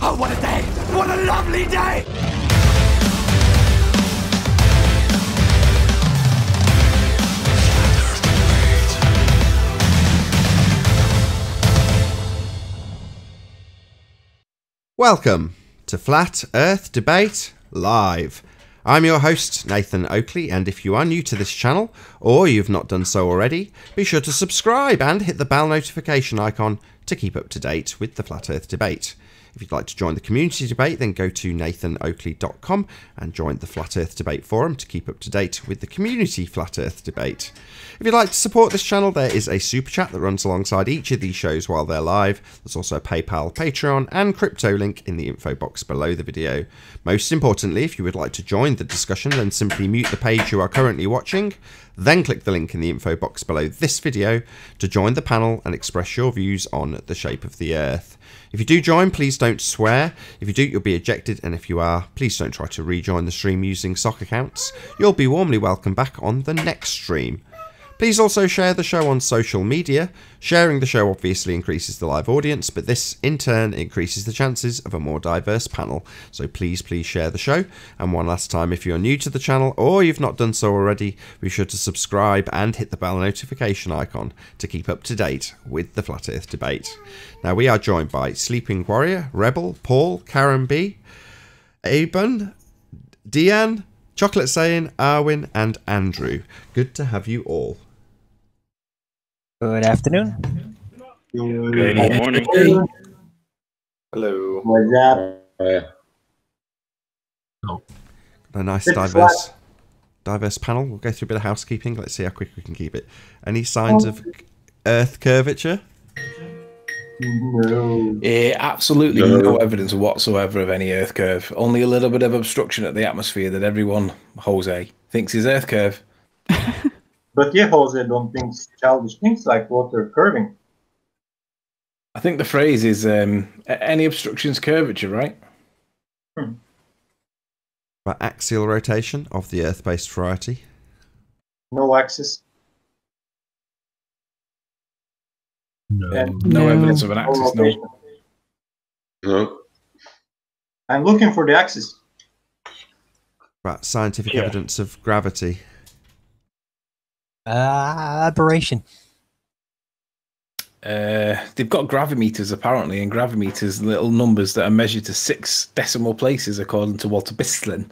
Oh, what a day! What a lovely day! Welcome to Flat Earth Debate Live. I'm your host, Nathan Oakley, and if you are new to this channel, or you've not done so already, be sure to subscribe and hit the bell notification icon to keep up to date with the Flat Earth Debate. If you'd like to join the community debate, then go to nathanoakley.com and join the Flat Earth Debate Forum to keep up to date with the community Flat Earth Debate. If you'd like to support this channel, there is a super chat that runs alongside each of these shows while they're live. There's also a PayPal, Patreon and crypto link in the info box below the video. Most importantly, if you would like to join the discussion, then simply mute the page you are currently watching, then click the link in the info box below this video to join the panel and express your views on the shape of the Earth. If you do join, please don't swear. If you do, you'll be ejected, and if you are, please don't try to rejoin the stream using sock accounts. You'll be warmly welcome back on the next stream. Please also share the show on social media. Sharing the show obviously increases the live audience, but this in turn increases the chances of a more diverse panel. So please share the show. And one last time, if you're new to the channel or you've not done so already, be sure to subscribe and hit the bell notification icon to keep up to date with the Flat Earth Debate. Now we are joined by Sleeping Warrior, Rebel, Paul, Karen B, Aben, Deanne, Chocolate Saying, Arwin and Andrew. Good to have you all. Good afternoon. Good morning. Hello. A nice diverse panel. We'll go through a bit of housekeeping. Let's see how quick we can keep it. Any signs of Earth curvature? No. Absolutely no evidence whatsoever of any Earth curve. Only a little bit of obstruction at the atmosphere that everyone, Jose, thinks is Earth curve. But yeah, Jose, don't think childish things like water curving. I think the phrase is any obstruction's curvature, right? About axial rotation of the Earth-based variety. No axis. No evidence of an axis, no. No. I'm looking for the axis. About scientific evidence of gravity. Aberration. They've got gravimeters apparently, and gravimeters little numbers that are measured to 6 decimal places according to Walter Bistlin.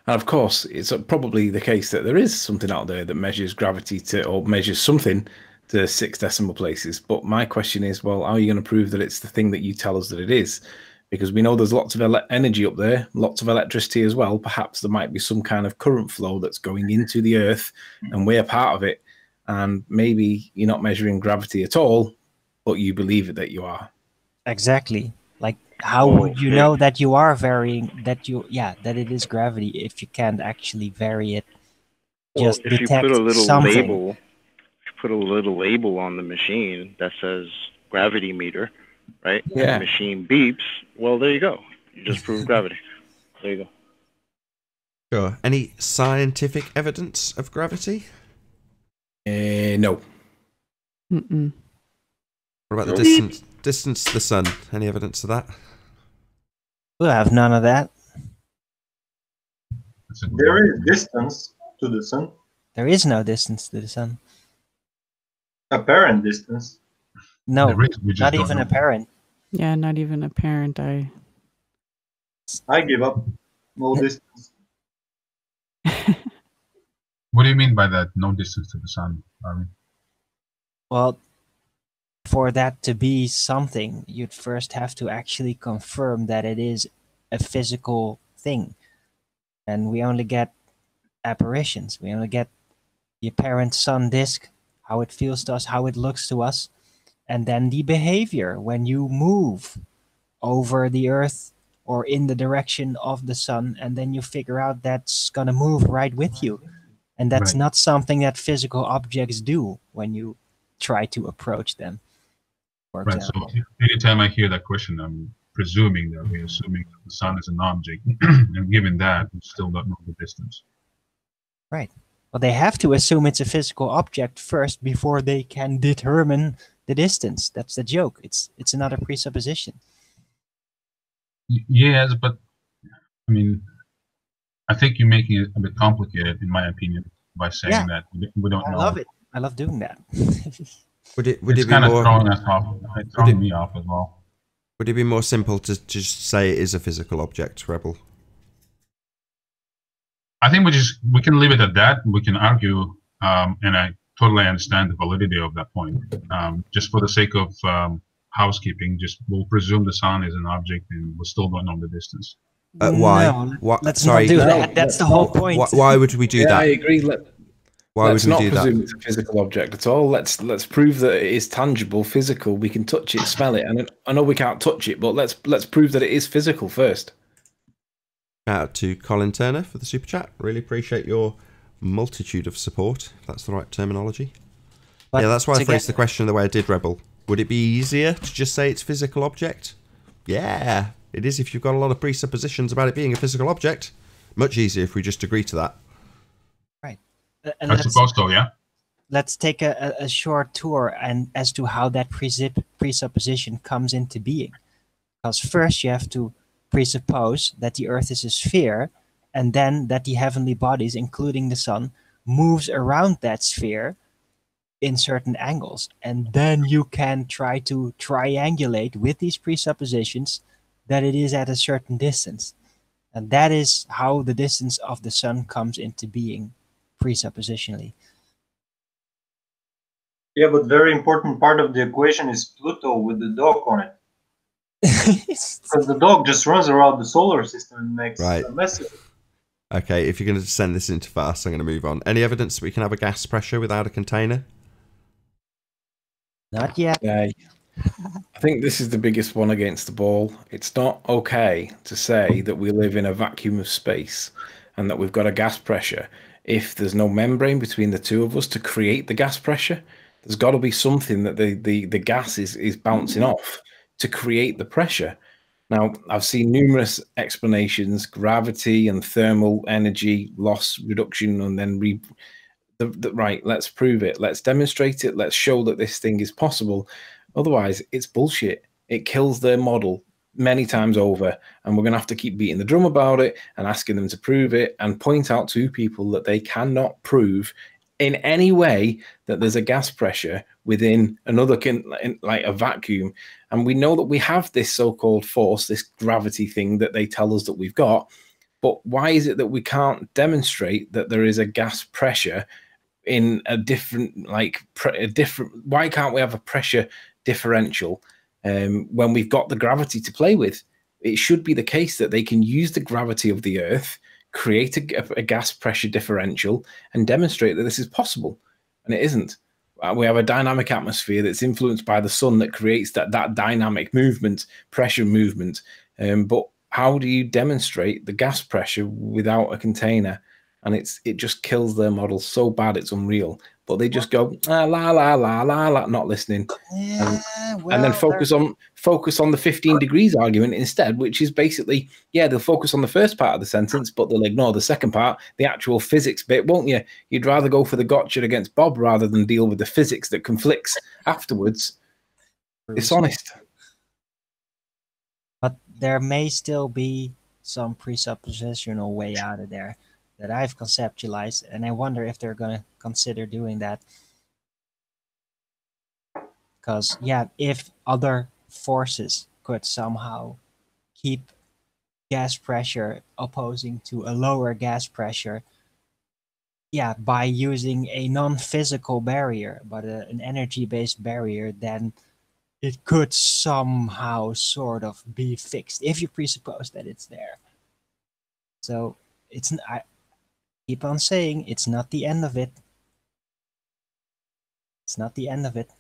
And of course, it's probably the case that there is something out there that measures gravity to, or measures something to 6 decimal places. But my question is, well, how are you going to prove that it's the thing that you tell us that it is? Because we know there's lots of energy up there, lots of electricity as well. Perhaps there might be some kind of current flow that's going into the Earth and we're part of it. And maybe you're not measuring gravity at all, but you believe it that you are. Exactly. Like, how would you know that you are varying, that it is gravity if you can't actually vary it? Just if you detect put a little something. label, put a little label on the machine that says gravity meter, right? Yeah. The machine beeps. Well, there you go. You just proved gravity. There you go. Sure. Any scientific evidence of gravity? No. Mm-mm. What about the distance to the sun? Any evidence of that? We'll have none of that. There is distance to the sun. There is no distance to the sun. Apparent distance. No, We just not don't even know. apparent. Yeah, not even apparent. I give up. No distance. What do you mean by that? No distance to the sun, Armin? Well, for that to be something, you'd first have to actually confirm that it is a physical thing. And we only get apparitions. We only get the apparent sun disk, how it feels to us, how it looks to us, and then the behavior when you move over the Earth or in the direction of the sun, and then you figure out that's gonna move right with you. And that's Right. not something that physical objects do when you try to approach them, for Right. So example. anytime I hear that question, I'm presuming that we're assuming that the sun is an object, and given that, we still don't know the distance. Right. Well, they have to assume it's a physical object first before they can determine the distance. That's the joke. It's another presupposition. Yes, but I mean, I think you're making it a bit complicated, in my opinion, by saying Yeah. that we don't I know. love it. I love doing that. Would it It's be kind of more throwing us off. It's throwing me off as well. would it be more simple to just say it is a physical object, Rebel? I think we can leave it at that. We can argue, and I totally understand the validity of that point. Just for the sake of housekeeping, we'll presume the sun is an object, and we still don't know the distance. Why? No, What? let's Sorry. not do that. That's the whole point. Why would we do Yeah, that? I agree. Why Let's would we not do that? presume it's a physical object at all. Let's prove that it is tangible, physical. We can touch it, smell it, and I know we can't touch it, but let's prove that it is physical first. Shout out to Colin Turner for the super chat. Really appreciate your multitude of support, if that's the right terminology. But yeah, that's why I to phrased get- the question the way I did, Rebel. Would it be easier to just say it's physical object? Yeah, it is if you've got a lot of presuppositions about it being a physical object. Much easier if we just agree to that. Right. I suppose so, yeah. Let's take a short tour and as to how that presupposition comes into being. Because first you have to presuppose that the Earth is a sphere, and then that the heavenly bodies, including the sun, moves around that sphere in certain angles. And then you can try to triangulate with these presuppositions that it is at a certain distance. And that is how the distance of the sun comes into being presuppositionally. Yeah, but very important part of the equation is Pluto with the dog on it. Because the dog just runs around the solar system and makes Right. a mess of it. Okay, if you're going to send this into fast, I'm going to move on. Any evidence that we can have a gas pressure without a container? Not yet. Yeah, I think this is the biggest one against the ball. It's not okay to say that we live in a vacuum of space and that we've got a gas pressure if there's no membrane between the two of us to create the gas pressure. There's got to be something that the gas is bouncing off to create the pressure. Now, I've seen numerous explanations, gravity and thermal energy loss reduction, and then right, let's prove it. Let's demonstrate it. Let's show that this thing is possible. Otherwise, it's bullshit. It kills their model many times over, and we're going to have to keep beating the drum about it and asking them to prove it and point out to people that they cannot prove in any way that there's a gas pressure within another like a vacuum. And we know that we have this so-called force, this gravity thing that they tell us that we've got. But why is it that we can't demonstrate that there is a gas pressure in a different, why can't we have a pressure differential when we've got the gravity to play with? It should be the case that they can use the gravity of the Earth, create a gas pressure differential, and demonstrate that this is possible. And it isn't. We have a dynamic atmosphere that's influenced by the sun that creates that dynamic movement, pressure movement. But how do you demonstrate the gas pressure without a container? And it just kills their model so bad it's unreal. But they just go la la la la la, not listening, and then focus on the 15 degrees argument instead, which is basically, yeah, they'll focus on the first part of the sentence, but they'll ignore the second part, the actual physics bit, won't you? You'd rather go for the gotcha against Bob rather than deal with the physics that conflicts afterwards. Dishonest. But there may still be some presuppositional way out of there that I've conceptualized, and I wonder if they're going to consider doing that. Because, yeah, if other forces could somehow keep gas pressure opposing to a lower gas pressure, yeah, by using a non-physical barrier, but an energy-based barrier, then it could somehow sort of be fixed if you presuppose that it's there. So it's I keep on saying it's not the end of it. It's not the end of it.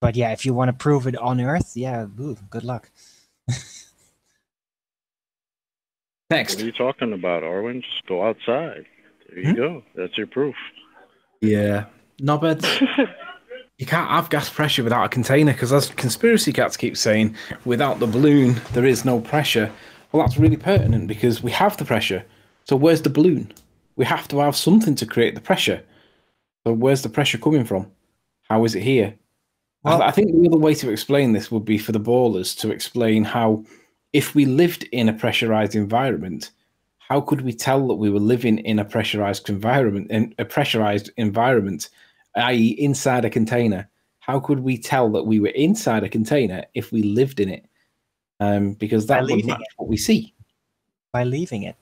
But yeah, if you want to prove it on Earth, yeah, ooh, good luck. Next. What are you talking about, Arwen? Just go outside. There you go. That's your proof. Yeah. No, but you can't have gas pressure without a container, because as conspiracy cats keep saying, without the balloon, there is no pressure. Well, that's really pertinent because we have the pressure. So where's the balloon? We have to have something to create the pressure. So where's the pressure coming from? How is it here? Well, I think the other way to explain this would be for the ballers to explain how, if we lived in a pressurized environment, how could we tell that we were living in a pressurized environment, i.e., inside a container? How could we tell that we were inside a container if we lived in it? Because that would match what we see. By leaving it.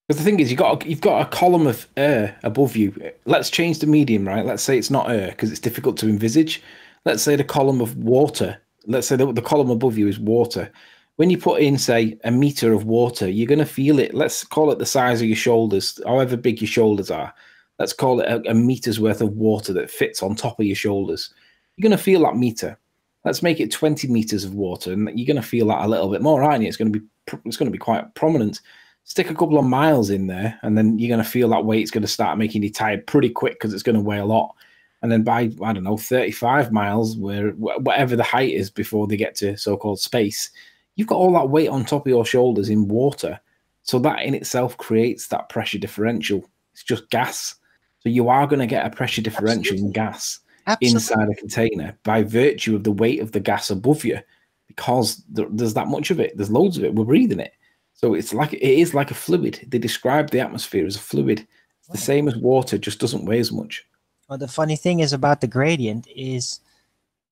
Because the thing is, you've got a column of air above you. Let's change the medium, right? Let's say it's not air because it's difficult to envisage. Let's say the column of water. Let's say the column above you is water. When you put in, say, a meter of water, you're going to feel it. Let's call it the size of your shoulders, however big your shoulders are. Let's call it a meter's worth of water that fits on top of your shoulders. You're going to feel that meter. Let's make it 20 meters of water, and you're going to feel that a little bit more, aren't you? It's going to be quite prominent. Stick a couple of miles in there, and then you're going to feel that weight's going to start making you tired pretty quick because it's going to weigh a lot. And then by, I don't know, 35 miles, whatever the height is before they get to so-called space, you've got all that weight on top of your shoulders in water. So that in itself creates that pressure differential. It's just gas. So you are going to get a pressure differential in gas inside a container by virtue of the weight of the gas above you, because there's that much of it. There's loads of it. We're breathing it. So it is like a fluid. They describe the atmosphere as a fluid. It's the same as water, just doesn't weigh as much. Well, the funny thing is about the gradient is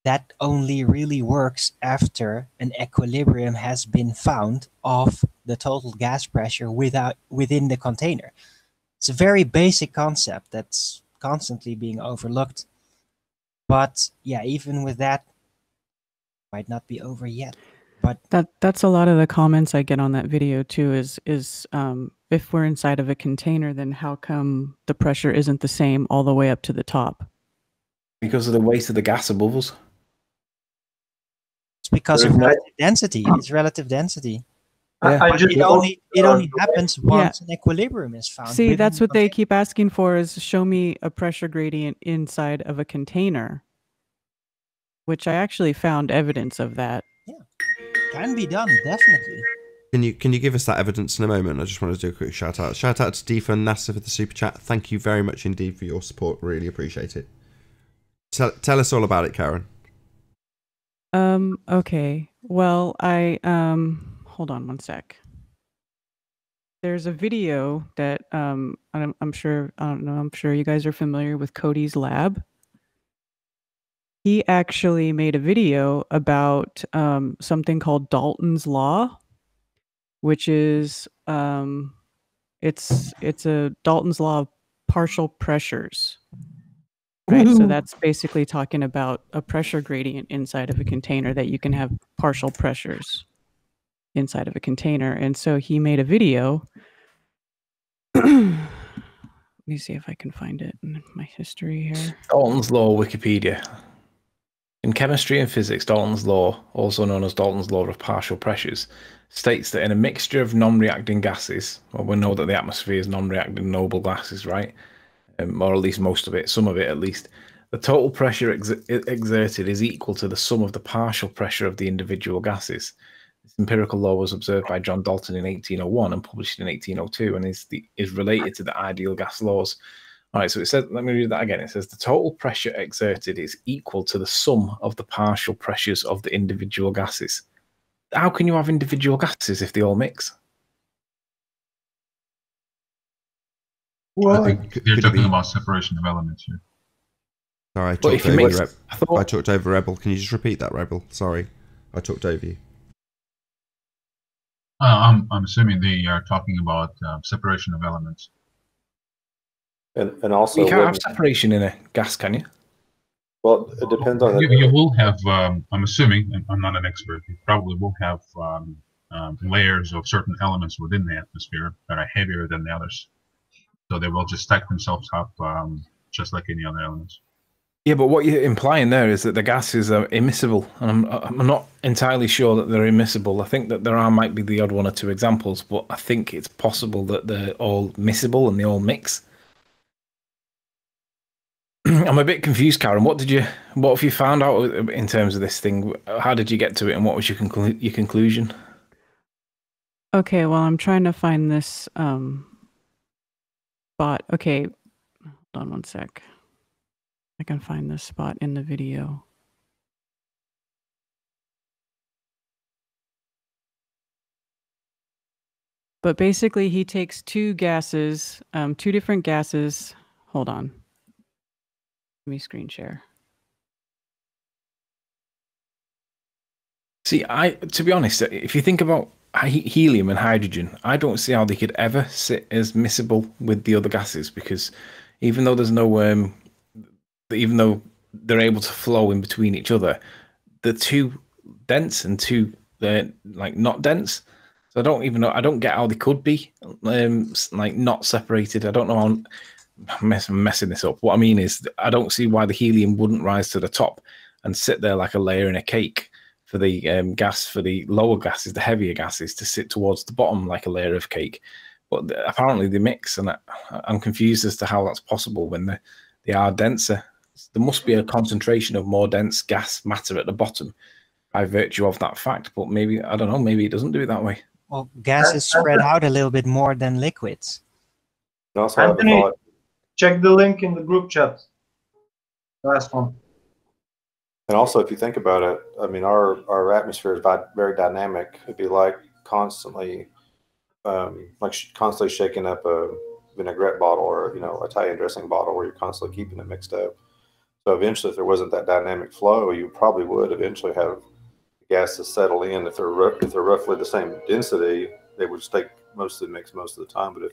that only really works after an equilibrium has been found of the total gas pressure within the container. It's a very basic concept that's constantly being overlooked. But yeah, even with that, might not be over yet. But that's a lot of the comments I get on that video too, is if we're inside of a container, then how come the pressure isn't the same all the way up to the top? Because of the weight of the gas above us. It's because of relative density. It's relative density. Yeah. It only happens once an equilibrium is found. See, that's what they keep asking for, is show me a pressure gradient inside of a container, which I actually found evidence of that. Yeah, can be done, definitely. Can you give us that evidence in a moment? I just want to do a quick shout out. Shout out to Deefa and NASA for the super chat. Thank you very much indeed for your support. Really appreciate it. Tell us all about it, Karen. Okay. Well, hold on one sec. There's a video that I'm sure you guys are familiar with Cody's lab. He actually made a video about something called Dalton's law, which is it's a Dalton's law of partial pressures. Right, so that's basically talking about a pressure gradient inside of a container, that you can have partial pressures inside of a container. And so he made a video. Let me see if I can find it in my history here. Dalton's law, Wikipedia. In chemistry and physics, Dalton's law, also known as Dalton's law of partial pressures, states that in a mixture of non-reacting gases, well, we know that the atmosphere is non-reacting noble gases, right? Or at least most of it, some of it at least, the total pressure exerted is equal to the sum of the partial pressure of the individual gases. This empirical law was observed by John Dalton in 1801 and published in 1802, and is related to the ideal gas laws. All right, so it says, let me read that again. It says the total pressure exerted is equal to the sum of the partial pressures of the individual gases. How can you have individual gases if they all mix? I think you're talking about separation of elements here. Sorry, I talked over Rebel. Can you just repeat that, Rebel? Sorry, I talked over you. I'm assuming they are talking about separation of elements. And also, you can't have separation in a gas, can you? Well, it depends on. You will have. I'm assuming. I'm not an expert. You probably will have layers of certain elements within the atmosphere that are heavier than the others. So they will just stack themselves up just like any other elements. Yeah, but what you're implying there is that the gases are immiscible, and I'm not entirely sure that they're immiscible. I think that might be the odd one or two examples, but I think it's possible that they're all miscible and they all mix. I'm a bit confused, Karen. What have you found out in terms of this thing? How did you get to it, and what was your conclusion? Okay, well, I'm trying to find this spot. Okay, hold on one sec. I can find this spot in the video. But basically, he takes two gases, two different gases. Hold on. Let me screen share. See, to be honest, if you think about helium and hydrogen, I don't see how they could ever sit as miscible with the other gases, because even though there's no, even though they're able to flow in between each other, they're too dense and too like not dense. So I don't even know. I don't get how they could be like not separated. I don't know how. I'm messing this up. What I mean is, I don't see why the helium wouldn't rise to the top and sit there like a layer in a cake, for the gas, for the lower gases, the heavier gases, to sit towards the bottom like a layer of cake. But apparently they mix, and I'm confused as to how that's possible when they are denser. There must be a concentration of more dense gas matter at the bottom by virtue of that fact. But maybe, I don't know, maybe it doesn't do it that way. Well, gas is spread out a little bit more than liquids. And also have a Anthony, thought. check the link in the group chat. Last one. And also, if you think about it, I mean, our atmosphere is very dynamic. It'd be like constantly, constantly shaking up a vinaigrette bottle, or Italian dressing bottle, where you're constantly keeping it mixed up. So eventually, if there wasn't that dynamic flow, you probably would eventually have gases settle in. If they're roughly the same density, they would stay mostly mixed most of the time. But if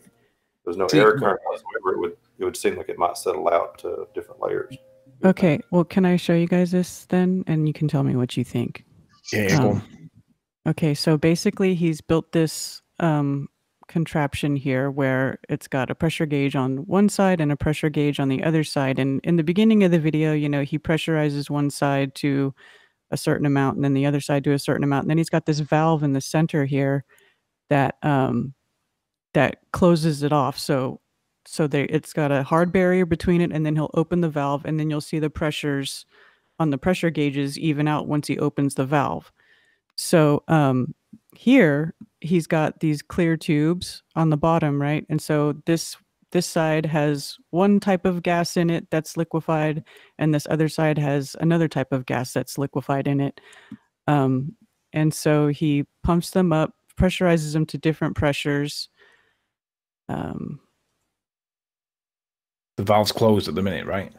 there's no air current whatsoever, it would seem like it might settle out to different layers. Okay, well, can I show you guys this then? And you can tell me what you think. Yeah, go on. Okay, so basically he's built this contraption here where it's got a pressure gauge on one side and a pressure gauge on the other side. And in the beginning of the video, he pressurizes one side to a certain amount and then the other side to a certain amount. And then he's got this valve in the center here that that closes it off. So it's got a hard barrier between it, and then he'll open the valve, and then you'll see the pressures on the pressure gauges even out once he opens the valve. So here he's got these clear tubes on the bottom, right? And so this side has one type of gas in it that's liquefied, and this other side has another type of gas that's liquefied in it. And so he pumps them up, pressurizes them to different pressures. The valve's closed at the minute, right?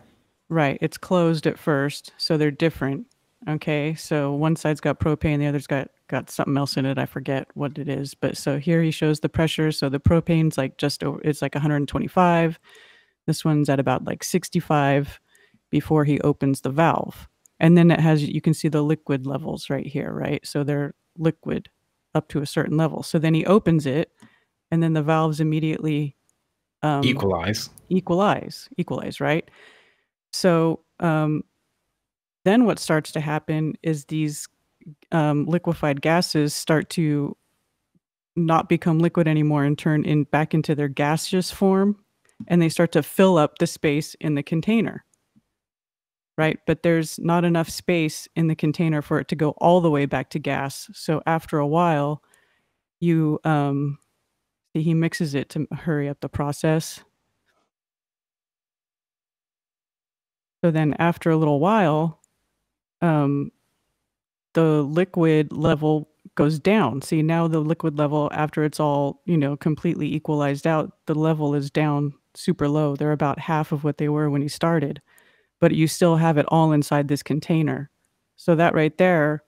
Right. It's closed at first, so they're different. Okay, so one side's got propane, the other's got something else in it. I forget what it is, but so here he shows the pressure. So the propane's like just over, it's like 125. This one's at about like 65 before he opens the valve. And then it has, you can see the liquid levels right here, right? So they're liquid up to a certain level. So then he opens it, and then the valves immediately equalize, right? So then what starts to happen is these liquefied gases start to not become liquid anymore and turn back into their gaseous form, and they start to fill up the space in the container, right? But there's not enough space in the container for it to go all the way back to gas. So after a while, you he mixes it to hurry up the process. So then after a little while, the liquid level goes down. See, now the liquid level, after it's all, completely equalized out, the level is down super low. They're about half of what they were when he started, but you still have it all inside this container. So that right there,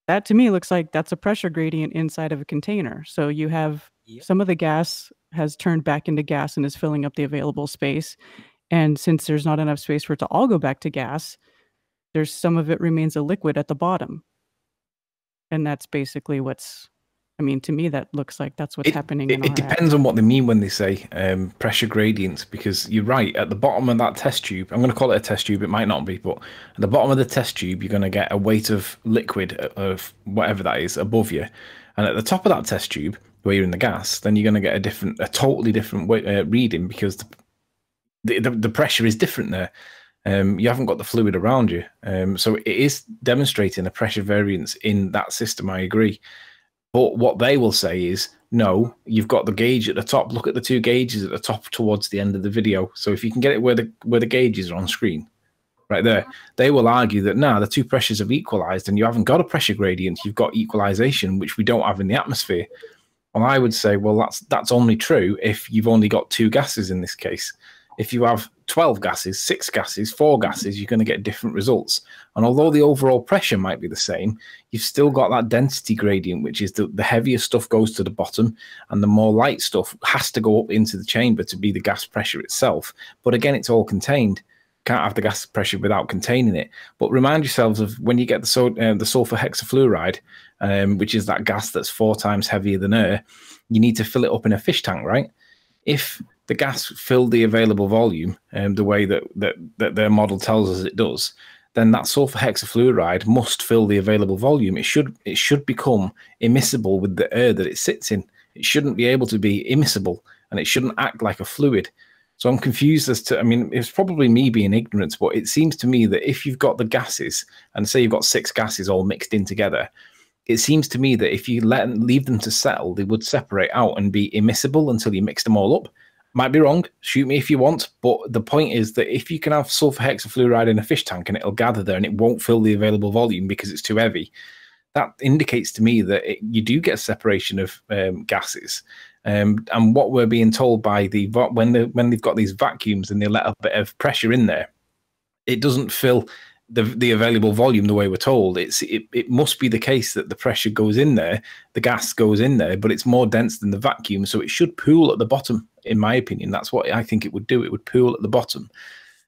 that to me looks like that's a pressure gradient inside of a container. So you have some of the gas has turned back into gas and is filling up the available space. And since there's not enough space for it to all go back to gas, there's some of it remains a liquid at the bottom. And that's basically to me, that looks like that's what's happening. It depends on what they mean when they say pressure gradients, because you're right. At the bottom of that test tube, I'm going to call it a test tube, it might not be, but at the bottom of the test tube, you're going to get a weight of liquid of whatever that is above you. And at the top of that test tube, where you're in the gas, then you're going to get a totally different reading, because the pressure is different there. You haven't got the fluid around you. So it is demonstrating a pressure variance in that system, I agree. But what they will say is, no, you've got the gauge at the top. Look at the two gauges at the top towards the end of the video. So if you can get it where the gauges are on screen, right there, they will argue that, the two pressures have equalized and you haven't got a pressure gradient. You've got equalization, which we don't have in the atmosphere. Well, I would say, well, that's only true if you've only got 2 gases in this case. If you have 12 gases, 6 gases, 4 gases, you're going to get different results. And although the overall pressure might be the same, you've still got that density gradient, which is the heavier stuff goes to the bottom and the more light stuff has to go up into the chamber to be the gas pressure itself. But again, it's all contained. Can't have the gas pressure without containing it. But remind yourselves of when you get the sulfur hexafluoride, which is that gas that's 4 times heavier than air, you need to fill it up in a fish tank, right? If the gas filled the available volume the way that their model tells us it does, then that sulfur hexafluoride must fill the available volume. It should become immiscible with the air that it sits in. It shouldn't be able to be immiscible, and it shouldn't act like a fluid. So I'm confused as to, I mean, it's probably me being ignorant, but it seems to me that if you've got the gases, and say you've got 6 gases all mixed in together, it seems to me that if you leave them to settle, they would separate out and be immiscible until you mix them all up. Might be wrong, shoot me if you want, but the point is that if you can have sulfur hexafluoride in a fish tank and it'll gather there and it won't fill the available volume because it's too heavy, that indicates to me that you do get separation of gases. And what we're being told by when they've got these vacuums and they let a bit of pressure in there, it doesn't fill the available volume the way we're told. It must be the case that the pressure goes in there, the gas goes in there, but it's more dense than the vacuum, so it should pool at the bottom. In my opinion, that's what I think it would do. It would pool at the bottom,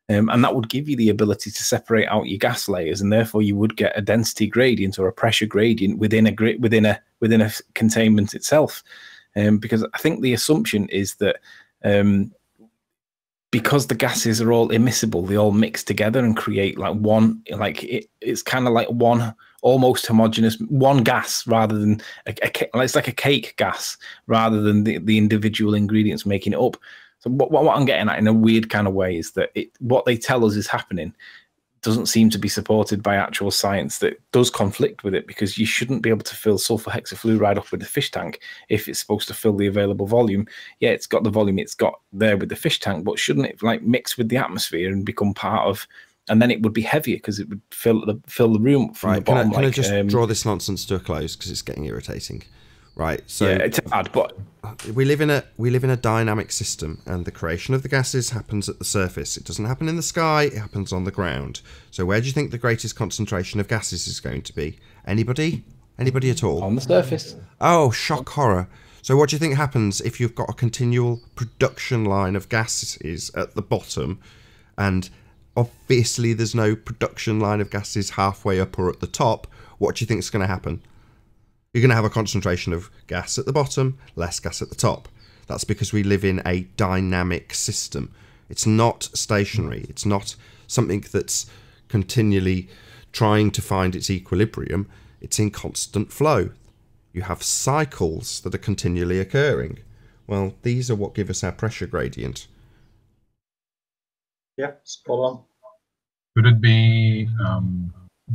and that would give you the ability to separate out your gas layers, and therefore you would get a density gradient or a pressure gradient within a containment itself. Because I think the assumption is that because the gases are all immiscible, they all mix together and create like one, like it's kind of like one almost homogeneous, one gas rather than it's like a cake gas rather than the individual ingredients making it up. So what I'm getting at in a weird kind of way is that what they tell us is happening doesn't seem to be supported by actual science that does conflict with it, because you shouldn't be able to fill sulfur hexafluoride up with the fish tank if it's supposed to fill the available volume. Yeah, it's got the volume it's got there with the fish tank, but shouldn't it like mix with the atmosphere and become part of, and then it would be heavier because it would fill the room from the bottom. Can I just draw this nonsense to a close because it's getting irritating? Right, so yeah, it's hard, but we live in a dynamic system, and the creation of the gases happens at the surface. It doesn't happen in the sky; it happens on the ground. So, where do you think the greatest concentration of gases is going to be? Anybody? Anybody at all? On the surface. Oh, shock horror! So, what do you think happens if you've got a continual production line of gases at the bottom, and obviously there's no production line of gases halfway up or at the top? What do you think is going to happen? You're going to have a concentration of gas at the bottom, less gas at the top. That's because we live in a dynamic system. It's not stationary. It's not something that's continually trying to find its equilibrium. It's in constant flow. You have cycles that are continually occurring. Well, these are what give us our pressure gradient. Yeah, spot on. Could it be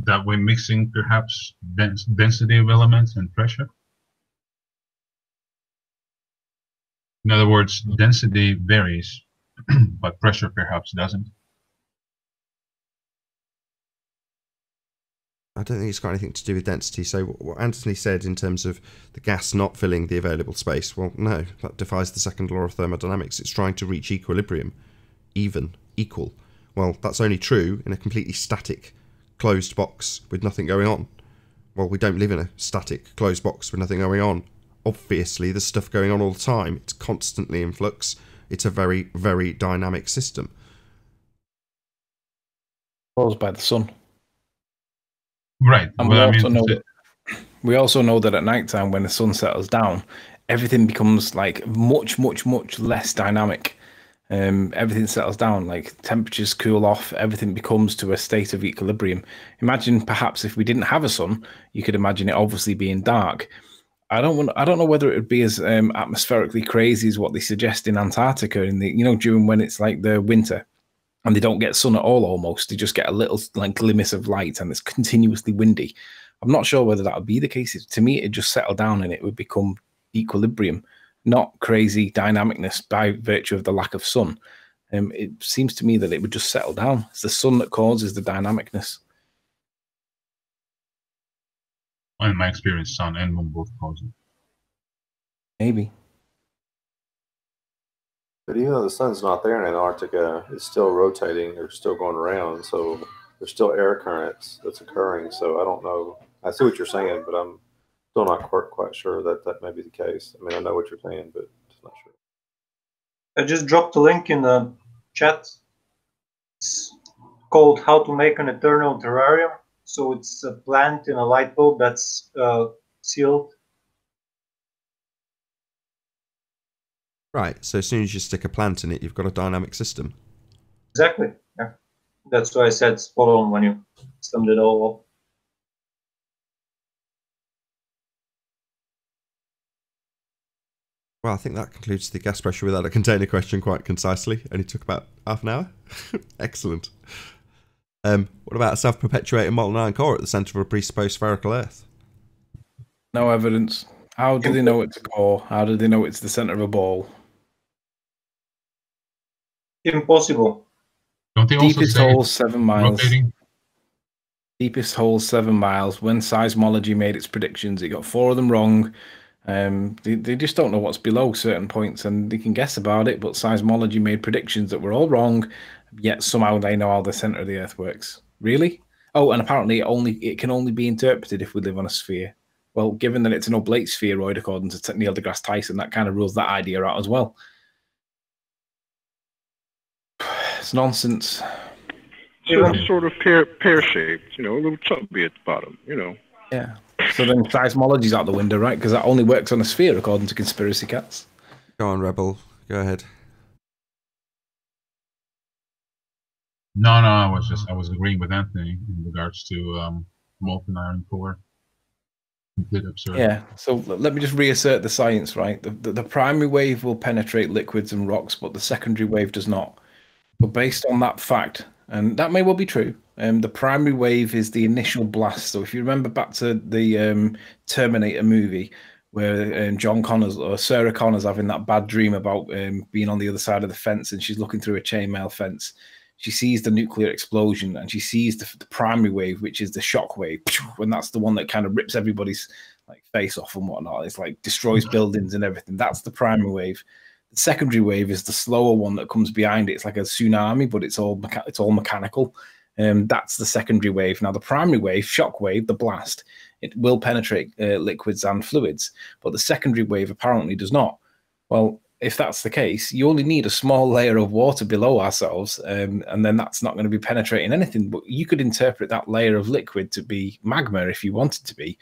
that we're mixing perhaps density of elements and pressure? In other words, density varies, but pressure perhaps doesn't. I don't think it's got anything to do with density. So what Anthony said in terms of the gas not filling the available space, well, no, that defies the second law of thermodynamics. It's trying to reach equilibrium, even, equal. Well, that's only true in a completely static closed box with nothing going on. Well, we don't live in a static closed box with nothing going on. Obviously, there's stuff going on all the time. It's constantly in flux. It's a very, very dynamic system. Caused by the sun. Right. And we also know that at night time, when the sun settles down, everything becomes like much, much, much less dynamic. Everything settles down, like temperatures cool off, everything becomes to a state of equilibrium. Imagine perhaps if we didn't have a sun, you could imagine it obviously being dark. I don't know whether it would be as atmospherically crazy as what they suggest in Antarctica in the, during when it's like the winter and they don't get sun at all almost. They just get a little like glimpse of light and it's continuously windy. I'm not sure whether that would be the case. To me, it'd just settle down and it would become equilibrium, not crazy dynamicness by virtue of the lack of sun. It seems to me that it would just settle down. It's the sun that causes the dynamicness. In my experience, sun and moon both cause it. Maybe. But even though the sun's not there in Antarctica, it's still rotating or still going around. So there's still air currents that's occurring. So I don't know. I see what you're saying, but I'm still not quite sure that that may be the case. I mean, I know what you're saying, but just not sure. I just dropped a link in the chat. It's called How to Make an Eternal Terrarium. So it's a plant in a light bulb that's sealed. Right, so as soon as you stick a plant in it, you've got a dynamic system. Exactly. Yeah. That's why I said spot on when you summed it all up. Well, I think that concludes the gas pressure without a container question quite concisely. Only took about half an hour. Excellent. What about a self-perpetuating molten iron core at the centre of a presupposed spherical Earth? No evidence. How do they know it's a core? How do they know it's the centre of a ball? Impossible. Don't they also Deepest say hole, it's 7 miles. rotating? Deepest hole, 7 miles. When seismology made its predictions, it got 4 of them wrong. They just don't know what's below certain points, and they can guess about it, but seismology made predictions that were all wrong, yet somehow they know how the centre of the Earth works. Really? Oh, and apparently it can only be interpreted if we live on a sphere. Well, given that it's an oblate spheroid, according to Neil deGrasse Tyson, that kind of rules that idea out as well. It's nonsense. So it's sort of pear-shaped, you know, a little chubby at the bottom, you know. Yeah. So then seismology's out the window, right? Because that only works on a sphere, according to conspiracy cats. Go on, Rebel. Go ahead. No, I was agreeing with Anthony in regards to molten iron core. Complete absurd. Yeah. So let me just reassert the science, right? The primary wave will penetrate liquids and rocks, but the secondary wave does not. But based on that fact, and that may well be true, the primary wave is the initial blast. So if you remember back to the Terminator movie, where John Connors or Sarah Connors having that bad dream about being on the other side of the fence, and she's looking through a chainmail fence. She sees the nuclear explosion, and she sees the primary wave, which is the shock wave, and that's the one that kind of rips everybody's like face off and whatnot. It's like destroys buildings and everything. That's the primary wave. The secondary wave is the slower one that comes behind it. It's like a tsunami, but it's all mechanical. That's the secondary wave. Now, the primary wave, shock wave, the blast, it will penetrate liquids and fluids, but the secondary wave apparently does not. Well, if that's the case, you only need a small layer of water below ourselves, and then that's not going to be penetrating anything. But you could interpret that layer of liquid to be magma if you wanted to be.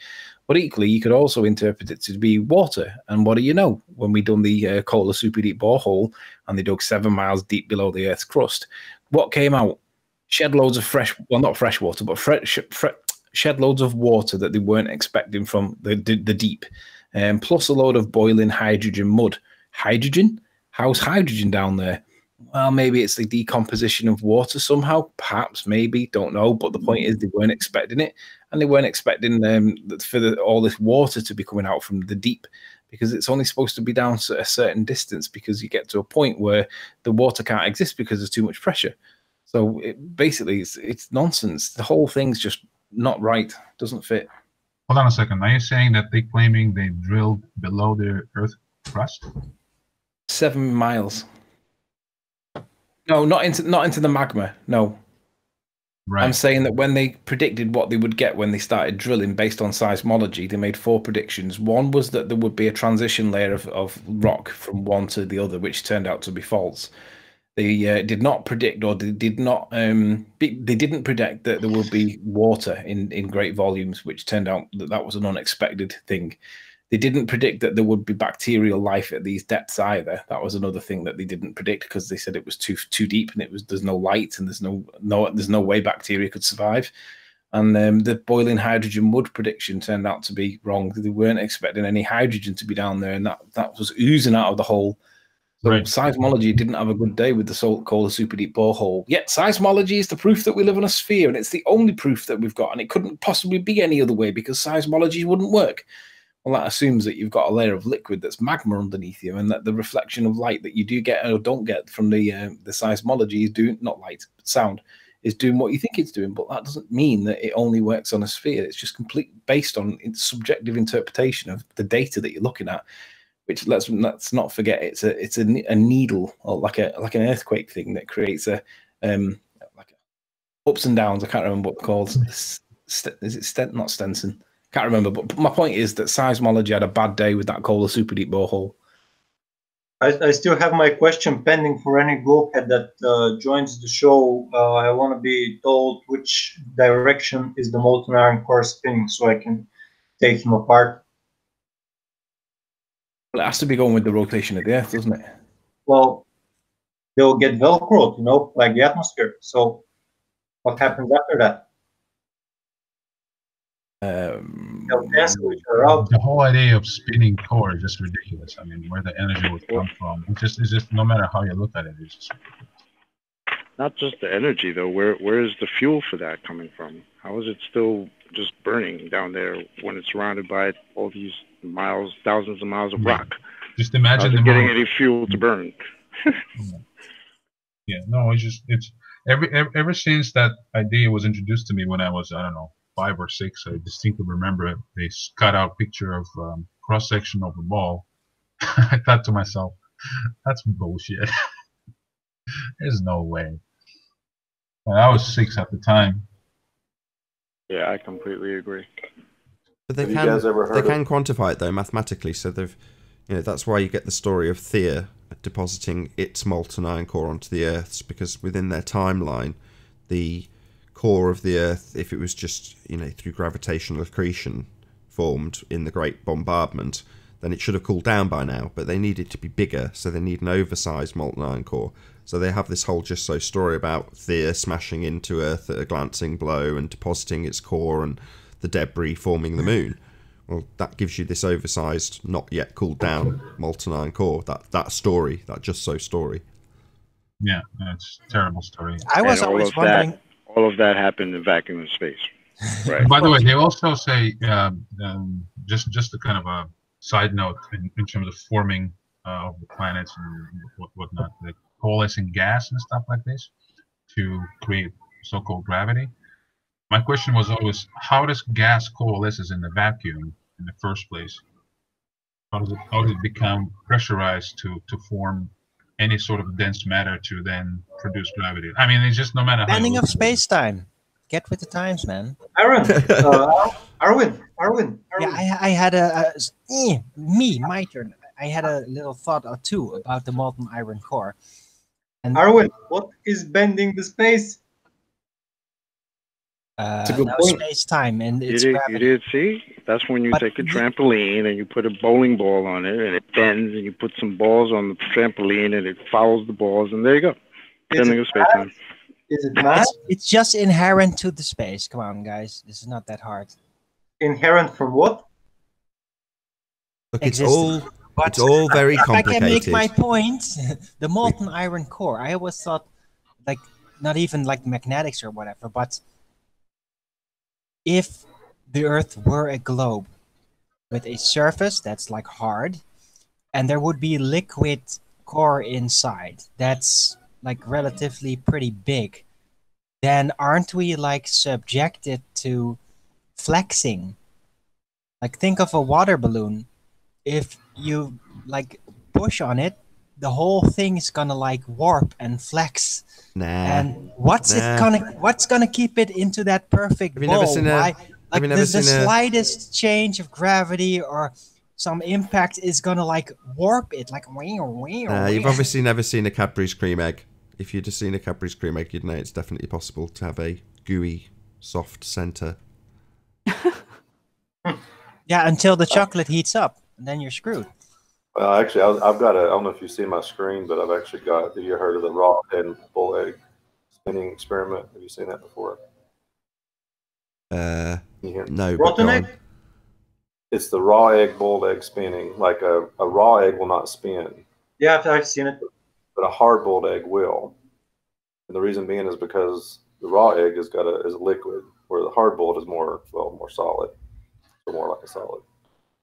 But equally, you could also interpret it to be water. And what do you know? When we done the Kola super deep borehole and they dug 7 miles deep below the Earth's crust, what came out? Shed loads of not fresh water, but shed loads of water that they weren't expecting from the deep, plus a load of boiling hydrogen mud. Hydrogen? How's hydrogen down there? Well, maybe it's the decomposition of water somehow, perhaps, maybe, don't know. But the point is they weren't expecting it, and they weren't expecting for all this water to be coming out from the deep, because it's only supposed to be down to a certain distance, because you get to a point where the water can't exist because there's too much pressure. So basically, it's nonsense. The whole thing's just not right. Doesn't fit. Hold on a second. Are you saying that they're claiming they drilled below the Earth crust? 7 miles. No, not into the magma. No. Right. I'm saying that when they predicted what they would get when they started drilling based on seismology, they made 4 predictions. One was that there would be a transition layer of rock from one to the other, which turned out to be false. They did not predict, or they didn't predict that there would be water in great volumes, which turned out that was an unexpected thing. They didn't predict that there would be bacterial life at these depths either. That was another thing that they didn't predict, because they said it was too deep, and there's no light, and there's no way bacteria could survive. And the boiling hydrogen mud prediction turned out to be wrong. They weren't expecting any hydrogen to be down there, and that was oozing out of the hole. So right. Seismology didn't have a good day with the Kola super deep borehole. Yet seismology is the proof that we live on a sphere, and it's the only proof that we've got, and it couldn't possibly be any other way, because seismology wouldn't work. Well, that assumes that you've got a layer of liquid that's magma underneath you, and that the reflection of light that you do get or don't get from the seismology is doing, not light, but sound, is doing what you think it's doing. But that doesn't mean that it only works on a sphere. It's just based on its subjective interpretation of the data that you're looking at. which let's not forget it's a needle, or like an earthquake thing that creates a like ups and downs. I can't remember what it's called. Is it not Stenson? Can't remember. But my point is that seismology had a bad day with that Kohler super deep borehole. I still have my question pending for any globehead that joins the show. I want to be told which direction is the molten iron core spinning so I can take him apart. Well, it has to be going with the rotation of the Earth, doesn't it? Well, they'll get velcroed, you know, like the atmosphere. So what happens after that? They'll cancel each other out. The whole idea of spinning core is just ridiculous. I mean, where the energy would come from, it's just no matter how you look at it, it's just ridiculous. Not just the energy though. Where is the fuel for that coming from? How is it still just burning down there when it's surrounded by all these miles, thousands of miles of rock? Just imagine them getting any fuel to burn. Yeah, no, it's ever since that idea was introduced to me when I was, I don't know, 5 or 6, I distinctly remember a cut out picture of cross section of a ball. I thought to myself, that's bullshit. There's no way. Well, I was 6 at the time. Yeah, I completely agree. But they can quantify it though mathematically. So they've, that's why you get the story of Theia depositing its molten iron core onto the Earth's, because within their timeline, the core of the Earth, if it was just through gravitational accretion formed in the Great Bombardment, then it should have cooled down by now. But they need it to be bigger, so they need an oversized molten iron core. So they have this whole just so story about Theia smashing into Earth at a glancing blow and depositing its core and the debris forming the moon. Well, that gives you this oversized, not yet cooled down molten iron core. That story, that just so story. Yeah, it's a terrible story. I was always wondering. All of that happened in vacuum of space. Right. By the way, they also say, just a kind of a side note in terms of forming of the planets and whatnot, the coalescing gas and stuff like this to create so-called gravity. My question was always, how does gas coalesces in the vacuum in the first place? How does it become pressurized to form any sort of dense matter to then produce gravity? I mean, it's just no matter how. Bending of space-time. Get with the times, man. Arwin. Yeah, I had my turn. I had a little thought or two about the molten iron core. And Arwin, what is bending the space? Space-time and it's gravity. You did see? That's when you take a trampoline and you put a bowling ball on it and it bends, and you put some balls on the trampoline and it follows the balls, and there you go. Bending of space-time. Is it math? It's just inherent to the space. Come on, guys. This is not that hard. Inherent from what? Look, it's all very complicated. If I can make my point, the molten iron core, I always thought, like, not even like magnetics or whatever, but if the Earth were a globe with a surface that's like hard, and there would be liquid core inside that's like relatively pretty big, then aren't we like subjected to flexing? Like, think of a water balloon. If you like push on it, the whole thing is gonna like warp and flex. Nah. And what's gonna keep it into that perfect bowl? The slightest change of gravity or some impact is gonna like warp it, like you've obviously never seen a Cadbury's cream egg. If you'd have seen a Cadbury's cream egg, you'd know it's definitely possible to have a gooey, soft center. Yeah, until the chocolate heats up, and then you're screwed. Well, actually, I've got I don't know if you see my screen, but I've actually got, have you heard of the raw and bull egg spinning experiment? Have you seen that before? No. Rotten egg? It's the raw egg, boiled egg spinning. Like a raw egg will not spin. Yeah, I've seen it. But a hard boiled egg will. And the reason being is because the raw egg is a liquid, where the hard boiled is more solid. So more like a solid.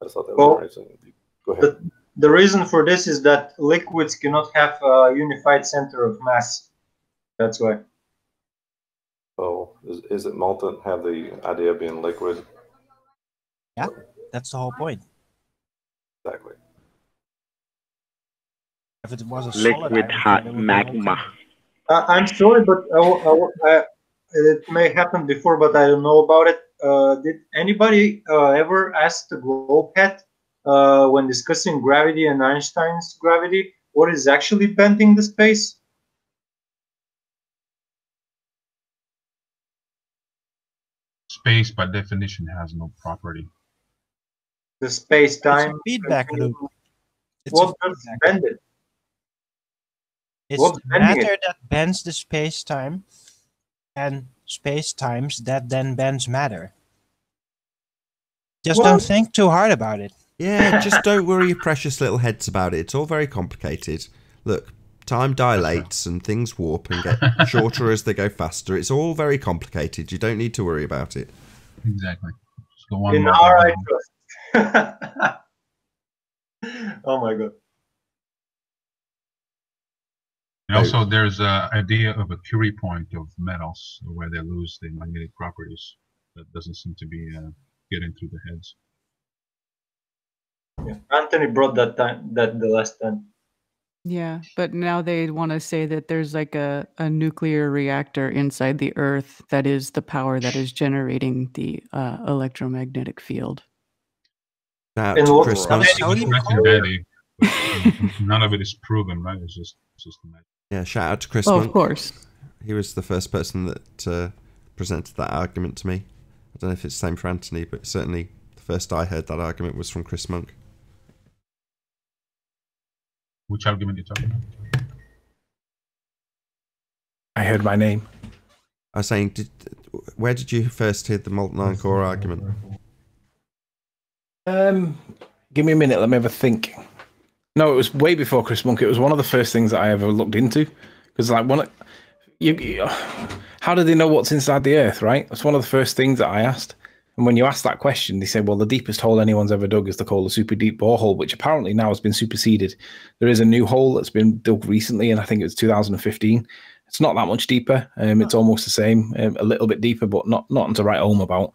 I just thought that was interesting. Go ahead. The reason for this is that liquids cannot have a unified center of mass. That's why. So is it molten have the idea of being liquid? Yeah, that's the whole point. Exactly. If it was a solid Liquid iron hot core, it would be okay. magma. I'm sorry, but it may happen before, but I don't know about it. Did anybody ever ask the globe head when discussing gravity and Einstein's gravity, what is actually bending the space? Space, by definition, has no property. The space-time. It's a feedback loop. It's What a does feedback bend loop. it? It's What's the bending matter it? that bends the space-time, and space-times that then bends matter. Just Well- don't think too hard about it. Yeah, just don't worry your precious little heads about it. It's all very complicated. Look, time dilates and things warp and get shorter as they go faster. It's all very complicated. You don't need to worry about it. Exactly. Just go on. In our I trust. Oh my god. And also, there's an idea of a Curie point of metals where they lose their magnetic properties. That doesn't seem to be getting through the heads. Yeah. Anthony brought that the last time. Yeah, but now they want to say that there's like a nuclear reactor inside the Earth that is the power that is generating the electromagnetic field. Shout out And to what- Chris How Hunt. many- It's nice and dandy, but none of it is proven, right? It's just imagine. Yeah, shout out to Chris Oh, Monk. of course. He was the first person that presented that argument to me. I don't know if it's the same for Anthony, but certainly the first I heard that argument was from Chris Monk. Which argument are you talking about? I heard my name. I was saying, where did you first hear the molten iron core argument? Give me a minute. Let me have a think. No, it was way before Chris Monk. It was one of the first things that I ever looked into. Because, like, how do they know what's inside the Earth, right? That's one of the first things that I asked. And when you ask that question, they say, well, the deepest hole anyone's ever dug is the Kola super deep borehole, which apparently now has been superseded. There is a new hole that's been dug recently, and I think it was 2015. It's not that much deeper. It's almost the same, a little bit deeper, but not to write home about.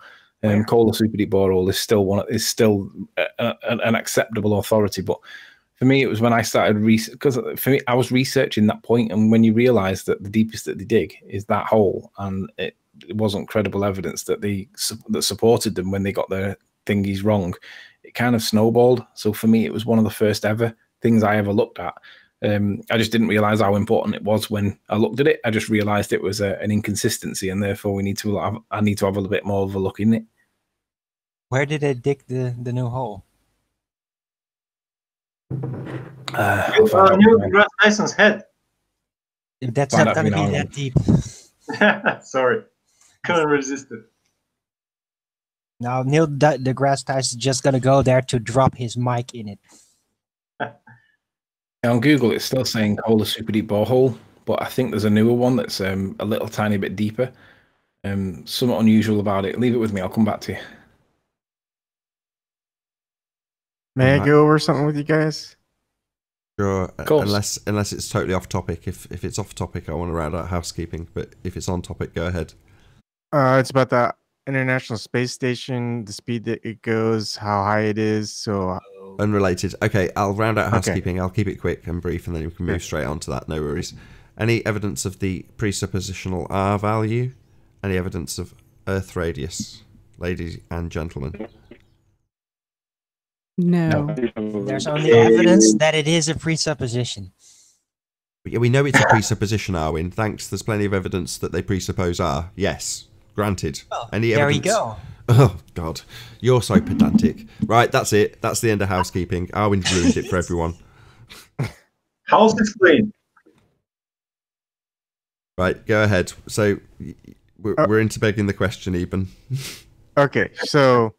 Kola super deep borehole is still an acceptable authority. But for me, it was when I started because for me, I was researching that point, and when you realise that the deepest that they dig is that hole, and it wasn't credible evidence that that supported them when they got their thingies wrong, it kind of snowballed. So for me, it was one of the first ever things I ever looked at. I just didn't realize how important it was when I looked at it. I just realized it was an inconsistency, and therefore I need to have a little bit more of a look in it. Where did they dig the new hole? I'll find out Neil when I- deGrasse Tyson's head. That's Find not out going to in be Ireland. that deep. Sorry. Couldn't resist it. Now, Neil deGrasse Tyson's just going to go there to drop his mic in it. On Google, it's still saying Kola super deep borehole, but I think there's a newer one that's a little tiny bit deeper. Somewhat unusual about it. Leave it with me. I'll come back to you. May I go over something with you guys? Sure, course. unless it's totally off topic. If it's off topic, I want to round out housekeeping. But if it's on topic, go ahead. It's about the International Space Station, the speed that it goes, how high it is. So Unrelated. Okay, I'll round out Okay. housekeeping. I'll keep it quick and brief, and then we can move straight on to that. No worries. Any evidence of the presuppositional R value? Any evidence of Earth radius, ladies and gentlemen? No. There's only evidence that it is a presupposition. Yeah, we know it's a presupposition, Arwin. Thanks. There's plenty of evidence that they presuppose R. Yes, granted. Well, Any there we evidence? go. Oh God, you're so pedantic. Right, that's it. That's the end of housekeeping. Arwin's ruined it for everyone. House is clean. Right, go ahead. So we're into begging the question, Eben. okay, so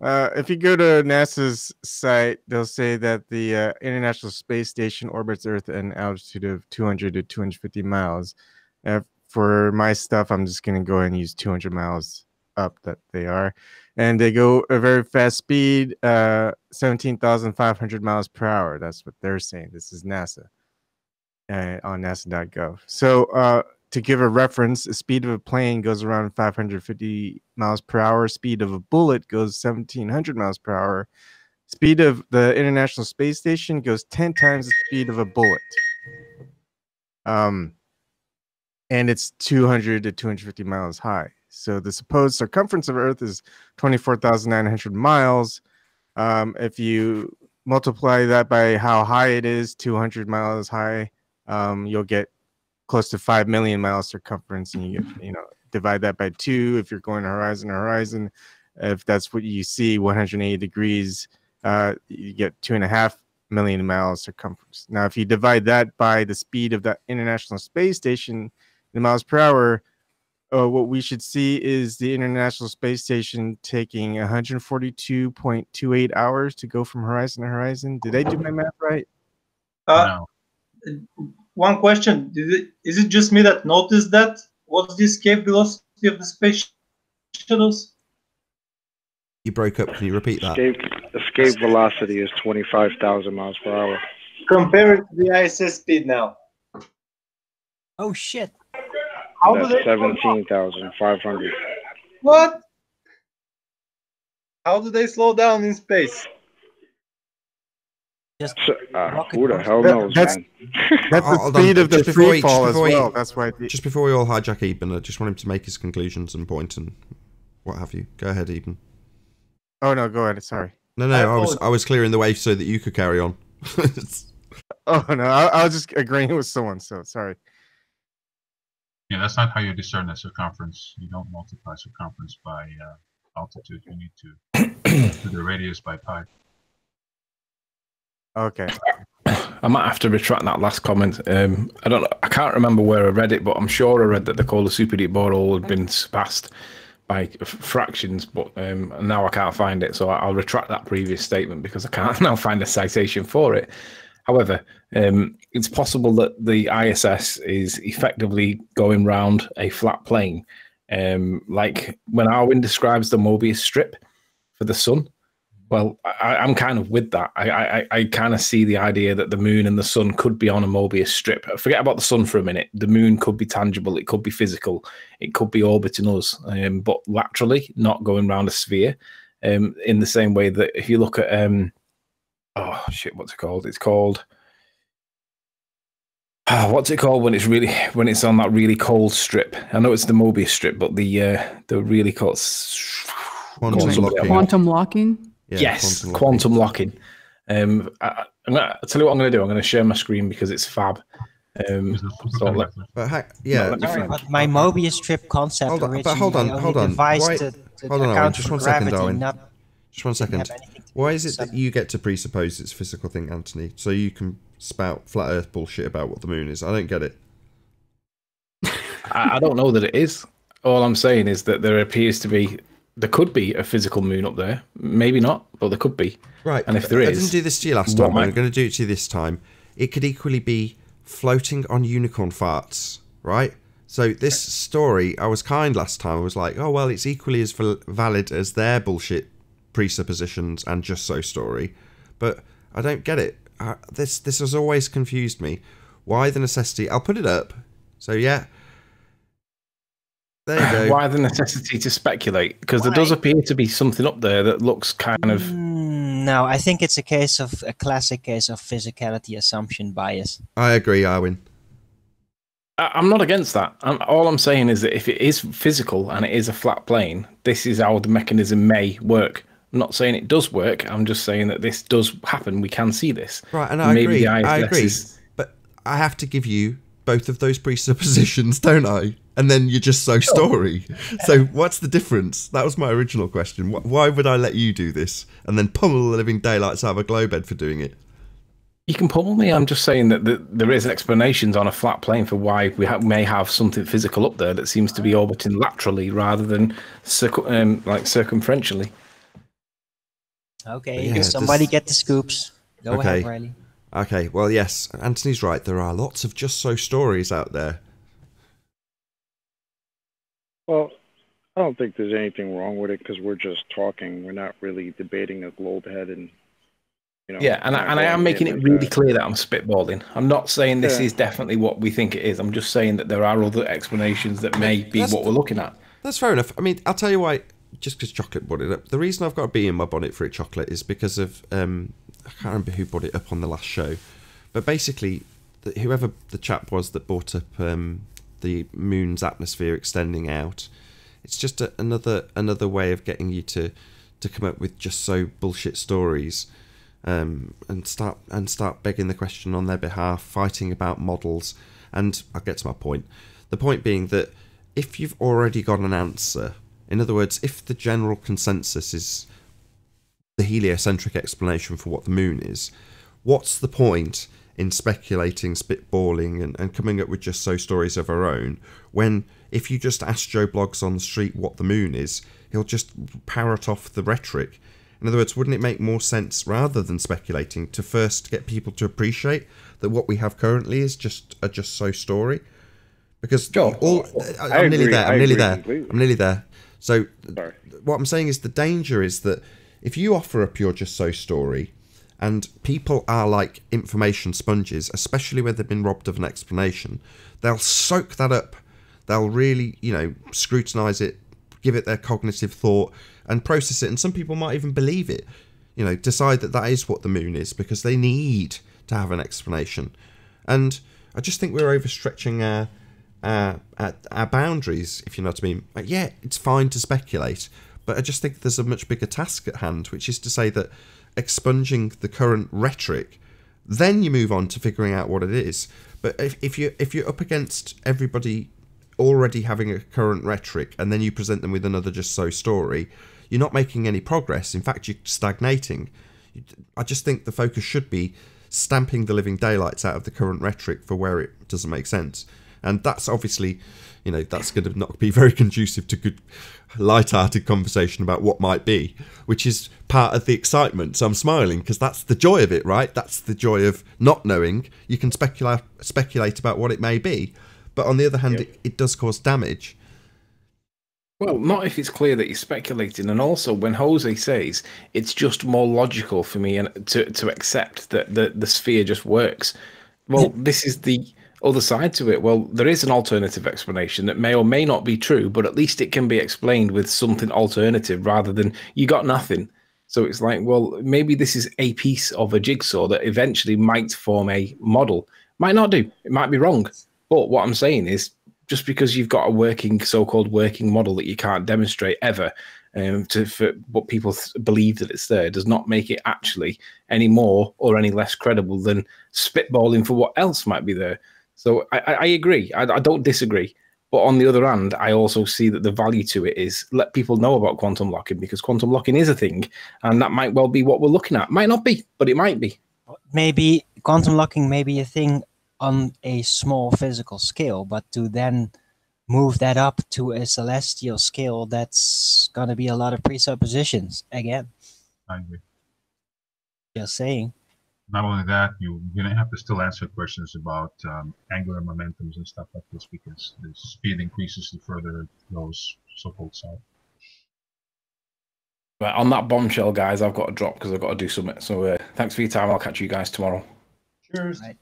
if you go to NASA's site, they'll say that the International Space Station orbits Earth at an altitude of 200 to 250 miles. For my stuff, I'm just going to go ahead and use 200 miles up that they are. And they go a very fast speed, 17,500 miles per hour. That's what they're saying. This is NASA on nasa.gov. So to give a reference, the speed of a plane goes around 550 miles per hour. Speed of a bullet goes 1,700 miles per hour. speed of the International Space Station goes 10 times the speed of a bullet. And it's 200 to 250 miles high. So the supposed circumference of Earth is 24,900 miles. If you multiply that by how high it is, 200 miles high, you'll get close to 5 million miles circumference, and you divide that by 2 if you're going horizon to horizon. If that's what you see, 180 degrees, you get 2.5 million miles circumference. Now, if you divide that by the speed of the International Space Station in miles per hour, what we should see is the International Space Station taking 142.28 hours to go from horizon to horizon. Did I do my math right? No. One question: is it just me that noticed that? What's the escape velocity of the space shuttles? You broke up. Can you repeat that? Escape velocity is 25,000 miles per hour. Compare it to the ISS speed now. Oh shit! How do That's they 17,500. What? How do they slow down in space? Just Who the hell knows, man? That's the Hold on, speed of the just before free he- fall just as before he- well. That's why. Just before we all hijack Eben, I just want him to make his conclusions and point and what have you. Go ahead, Eben. Oh no, go ahead. Sorry. No, I was clearing the way so that you could carry on. Oh no, I was just agreeing with someone. So sorry. Yeah, that's not how you discern the circumference. You don't multiply circumference by altitude. You need to do the radius by pi. Okay. I might have to retract that last comment. I can't remember where I read it, but I'm sure I read that the Kola super deep borehole had been surpassed by fractions, but now I can't find it, so I'll retract that previous statement because I can't now find a citation for it. However, it's possible that the ISS is effectively going round a flat plane, like when Arwin describes the Mobius strip for the sun. Well, I'm kind of with that. I kind of see the idea that the moon and the sun could be on a Mobius strip. Forget about the sun for a minute. The moon could be tangible. It could be physical. It could be orbiting us, but laterally, not going around a sphere. In the same way that if you look at, oh shit, what's it called? It's called, what's it called when it's on that really cold strip? I know it's the Mobius strip, but the really cold Quantum locking. Yeah, yes, quantum locking. I'm gonna, I'll tell you what I'm going to do. I'm going to share my screen because it's fab. Yeah. But my Mobius strip concept Hold on, originally but hold on. devised Why, to hold on, account just for 1 second, gravity, Darwin. not Just 1 second. have anything to Why do is with it that you get to presuppose it's a physical thing, Anthony, so you can spout flat Earth bullshit about what the moon is? I don't get it. I don't know that it is. All I'm saying is that there could be a physical moon up there. Maybe not, but there could be. Right. And if there I is, didn't do this to you last time. I'm going to do it to you this time. It could equally be floating on unicorn farts, right? So this story, I was kind last time. I was like, oh, well, it's equally as valid as their bullshit presuppositions and just so story. But I don't get it. This has always confused me. Why the necessity? I'll put it up. So, yeah. There you go. Why the necessity to speculate? Because there does appear to be something up there that looks kind of... No, I think it's a classic case of physicality assumption bias. I agree, Arwin. I'm not against that. All I'm saying is that if it is physical and it is a flat plane, this is how the mechanism may work. I'm not saying it does work. I'm just saying that this does happen. We can see this. Right, and I agree. I agree. But I have to give you both of those presuppositions, don't I? And then you're just so story. So what's the difference? That was my original question. Why would I let you do this and then pummel the living daylights out of a glowbed for doing it? You can pummel me. I'm just saying that there is explanations on a flat plane for why we may have something physical up there that seems to be orbiting laterally rather than circumferentially. Okay, somebody get the scoops. Go ahead, Riley. Okay, well, yes, Anthony's right. There are lots of just so stories out there. Well, I don't think there's anything wrong with it because we're just talking. We're not really debating a globe head and, you know. Yeah, and I am making it really clear that I'm spitballing. I'm not saying this is definitely what we think it is. I'm just saying that there are other explanations that may be what we're looking at. That's fair enough. I mean, I'll tell you why just because chocolate brought it up. The reason I've got a bee in my bonnet for a chocolate is because of I can't remember who brought it up on the last show, but basically, whoever the chap was that brought up the moon's atmosphere extending out, it's just another way of getting you to come up with just so bullshit stories, and start begging the question on their behalf, fighting about models, and I'll get to my point. The point being that if you've already got an answer, in other words, if the general consensus is the heliocentric explanation for what the moon is, what's the point in speculating, spitballing, and coming up with just so stories of our own, when if you just ask Joe Bloggs on the street what the moon is, he'll just parrot off the rhetoric. In other words, wouldn't it make more sense, rather than speculating, to first get people to appreciate that what we have currently is just a just so story? Because I'm nearly there. So what I'm saying is the danger is that if you offer up your just so story, and people are like information sponges, especially when they've been robbed of an explanation, they'll soak that up. They'll really, scrutinize it, give it their cognitive thought, and process it. And some people might even believe it, decide that is what the moon is, because they need to have an explanation. And I just think we're overstretching our boundaries, if you know what I mean. Yeah, it's fine to speculate, but I just think there's a much bigger task at hand, which is to say that expunging the current rhetoric, then you move on to figuring out what it is. But if you're up against everybody already having a current rhetoric, and then you present them with another just so story, you're not making any progress. In fact, you're stagnating. I just think the focus should be stamping the living daylights out of the current rhetoric for where it doesn't make sense. And that's obviously, that's going to not be very conducive to good, light-hearted conversation about what might be, which is part of the excitement. So I'm smiling because that's the joy of it, right? That's the joy of not knowing. You can speculate about what it may be, but on the other hand, it does cause damage. Well, not if it's clear that you're speculating. And also, when Jose says it's just more logical for me to accept that the sphere just works, well, this is the other side to it. Well, there is an alternative explanation that may or may not be true, but at least it can be explained with something alternative rather than you got nothing. So it's like, well, maybe this is a piece of a jigsaw that eventually might form a model. Might not do. It might be wrong. But what I'm saying is, just because you've got a so-called working model that you can't demonstrate ever, for what people believe that it's there, does not make it actually any more or any less credible than spitballing for what else might be there. So I agree. I don't disagree. But on the other hand, I also see that the value to it is let people know about quantum locking, because quantum locking is a thing, and that might well be what we're looking at. Might not be, but it might be. Maybe quantum locking may be a thing on a small physical scale, but to then move that up to a celestial scale, that's going to be a lot of presuppositions again. I agree. Just saying. Not only that, you're going to have to still answer questions about angular momentums and stuff like this, because the speed increases the further it goes so-called south. But on that bombshell, guys, I've got to drop because I've got to do something. So thanks for your time. I'll catch you guys tomorrow. Cheers. Right.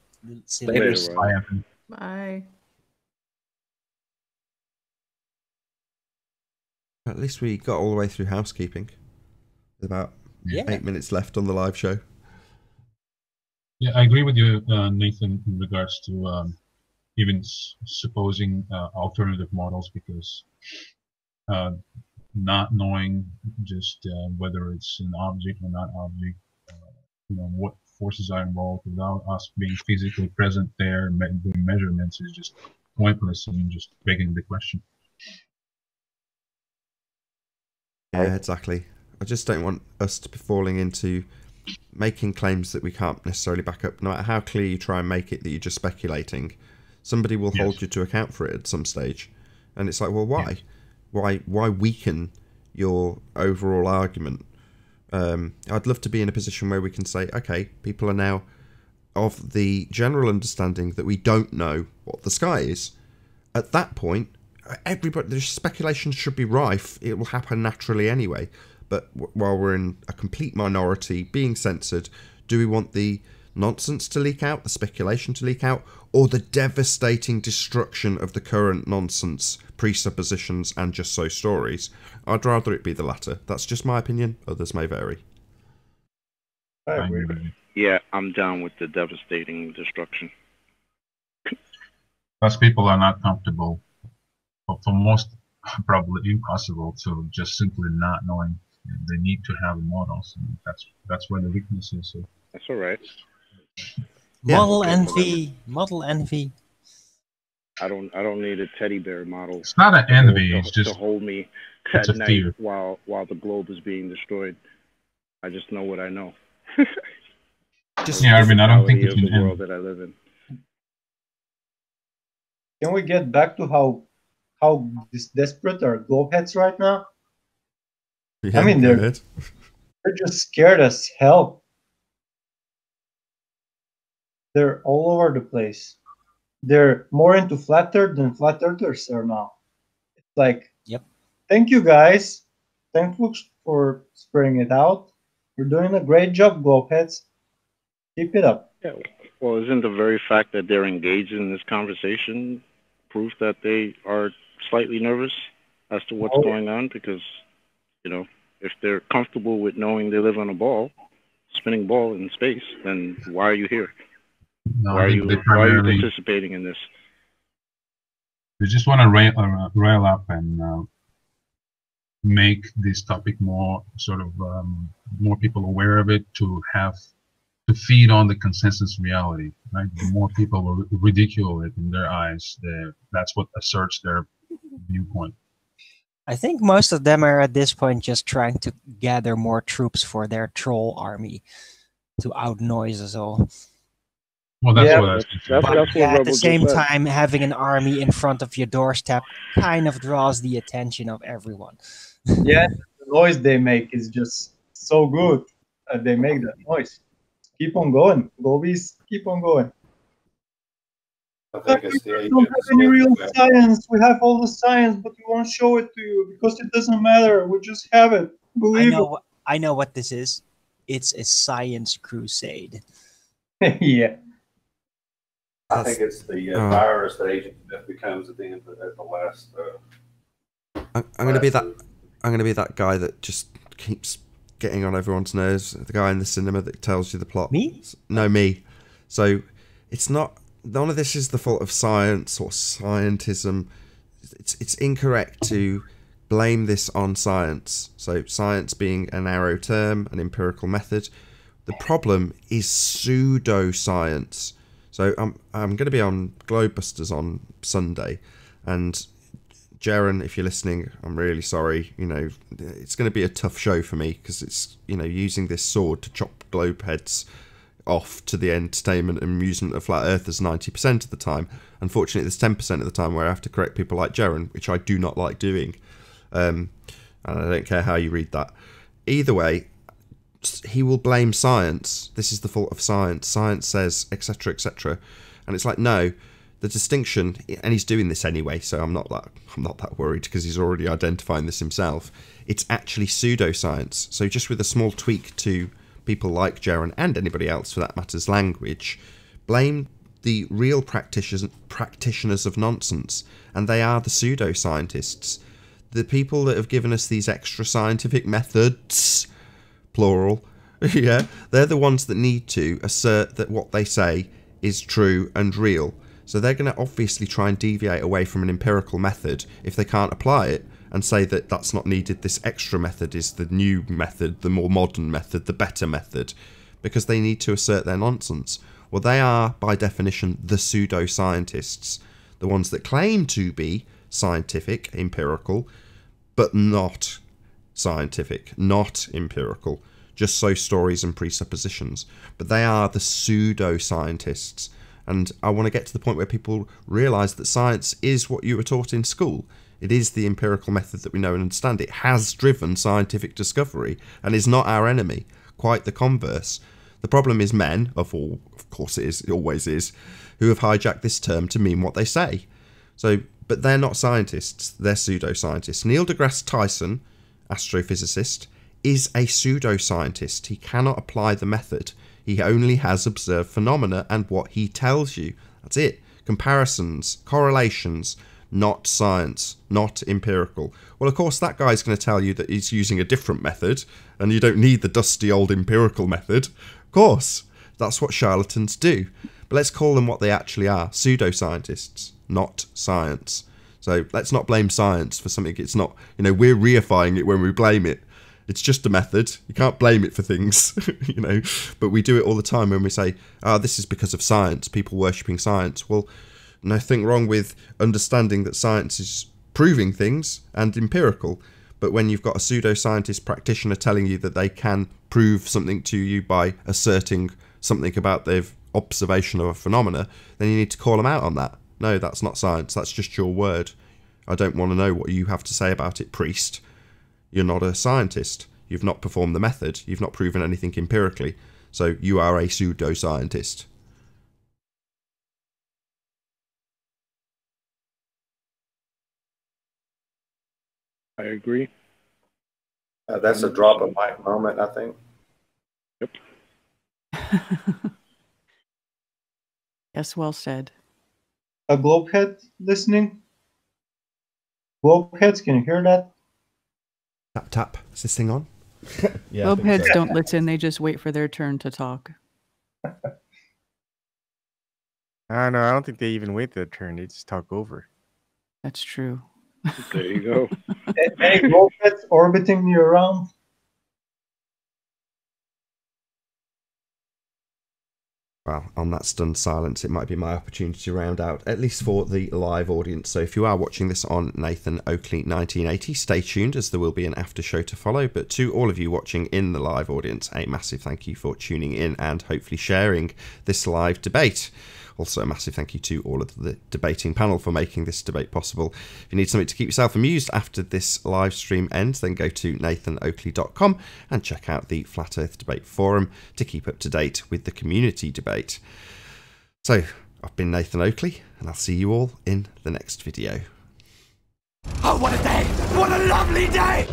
See you later. Bye, Anthony. Bye. At least we got all the way through housekeeping. With about 8 minutes left on the live show. Yeah, I agree with you, Nathan, in regards to even supposing alternative models, because not knowing just whether it's an object or not object, what forces are involved, without us being physically present there and doing measurements, is just pointless and just begging the question. Yeah, exactly. I just don't want us to be falling into making claims that we can't necessarily back up. No matter how clear you try and make it that you're just speculating, somebody will hold you to account for it at some stage. And it's like, well, why? Yes. Why weaken your overall argument? I'd love to be in a position where we can say, okay, people are now of the general understanding that we don't know what the sky is. At that point, the speculation should be rife. It will happen naturally anyway. But while we're in a complete minority, being censored, do we want the nonsense to leak out, the speculation to leak out, or the devastating destruction of the current nonsense, presuppositions, and just so stories. I'd rather it be the latter. That's just my opinion. Others may vary. I agree. Yeah, I'm down with the devastating destruction. Because people are not comfortable, but for most, probably impossible to just simply not knowing. They need to have models, and that's where the weakness is. So. That's all right. Yeah. Model envy. Model envy. I don't need a teddy bear model. It's not an envy. It's just to hold me it's at a night fear. while the globe is being destroyed. I just know what I know. Just Yeah, I mean, I don't think Reality you of can the world end. that I live in. Can we get back to how desperate are globeheads right now? Yeah, I mean, go they're ahead. just scared as hell. They're all over the place. They're more into flat earth than flat earthers are now. It's like, Yep. thank you guys. Thanks for spreading it out. You're doing a great job, globeheads. Keep it up. Yeah. Well, isn't the very fact that they're engaged in this conversation proof that they are slightly nervous as to what's going on? Because, if they're comfortable with knowing they live on a spinning ball in space, then why are you here? No, Why are you primarily participating in this? they just want to rail up and make this topic more sort of more people aware of it to feed on the consensus reality, right? The more people will ridicule it in their eyes, that's what asserts their viewpoint. I think most of them are at this point just trying to gather more troops for their troll army to outnoise us all. Well, that's Yeah, what That's But what yeah, at the Rebel same just said. time, having an army in front of your doorstep kind of draws the attention of everyone. Yeah, the noise they make is just so good. They make that noise. Keep on going, Gobies. Keep on going. I think it's the We don't have any agents. real science. We have all the science, but we won't show it to you because it doesn't matter. We just have it. Believe I know what this is. It's a science crusade. it. Yeah. I think it's the virus that Agent Smith becomes at the end at the last. I'm going to be that. I'm going to be that guy that just keeps getting on everyone's nerves. The guy in the cinema that tells you the plot. Me? No, me. So it's not. None of this is the fault of science or scientism. It's incorrect to blame this on science. So science being a narrow term, an empirical method. The problem is pseudoscience. So I'm going to be on Globebusters on Sunday, and Jaren, if you're listening, I'm really sorry. It's going to be a tough show for me because it's using this sword to chop globe heads off to the entertainment and amusement of flat earthers 90% of the time. Unfortunately, there's 10% of the time where I have to correct people like Jaren, which I do not like doing. And I don't care how you read that. Either way, he will blame science. This is the fault of science. Science says, etc., etc. And it's like, no, the distinction, and he's doing this anyway, so I'm not that worried because he's already identifying this himself. It's actually pseudoscience. So just with a small tweak to people like Jaren and anybody else for that matter's language, blame the real practitioners of nonsense, and they are the pseudoscientists. The people that have given us these extra scientific methods, plural, yeah, they're the ones that need to assert that what they say is true and real. So they're going to obviously try and deviate away from an empirical method if they can't apply it and say that that's not needed. This extra method is the new method, the more modern method, the better method, because they need to assert their nonsense. Well, they are, by definition, the pseudoscientists, the ones that claim to be scientific, empirical, but not scientific, not empirical, just so stories and presuppositions. But they are the pseudoscientists. And I want to get to the point where people realise that science is what you were taught in school. It is the empirical method that we know and understand. It has driven scientific discovery and is not our enemy. Quite the converse. The problem is men, of course it is, it always is, who have hijacked this term to mean what they say. But they're not scientists, they're pseudoscientists. Neil deGrasse Tyson, astrophysicist, is a pseudoscientist. He cannot apply the method. He only has observed phenomena and what he tells you. That's it. Comparisons, correlations, not science, not empirical. Well, of course, that guy's going to tell you that he's using a different method, and you don't need the dusty old empirical method. Of course, that's what charlatans do. But let's call them what they actually are, pseudoscientists, not science. So let's not blame science for something it's not. You know, we're reifying it when we blame it. It's just a method. You can't blame it for things, you know. But we do it all the time when we say, this is because of science, people worshipping science. Well, nothing wrong with understanding that science is proving things and empirical. But when you've got a pseudoscientist practitioner telling you that they can prove something to you by asserting something about their observation of a phenomena, then you need to call them out on that. No, that's not science. That's just your word. I don't want to know what you have to say about it, priest. You're not a scientist. You've not performed the method. You've not proven anything empirically. So you are a pseudoscientist. I agree. That's a drop of mic moment, I think. Yep. Yes, well said. A globehead listening? Globeheads, can you hear that? Tap, tap. Is this thing on? Yeah. Globeheads don't listen. They just wait for their turn to talk. I don't know. I don't think they even wait their turn. They just talk over. That's true. There you go. Any globeheads orbiting you around? Well, on that stunned silence, it might be my opportunity to round out, at least for the live audience. So if you are watching this on Nathan Oakley 1980, stay tuned as there will be an after show to follow. But to all of you watching in the live audience, a massive thank you for tuning in and hopefully sharing this live debate. Also, a massive thank you to all of the debating panel for making this debate possible. If you need something to keep yourself amused after this live stream ends, then go to nathanoakley.com and check out the Flat Earth Debate Forum to keep up to date with the community debate. So, I've been Nathan Oakley, and I'll see you all in the next video. Oh, what a day! What a lovely day!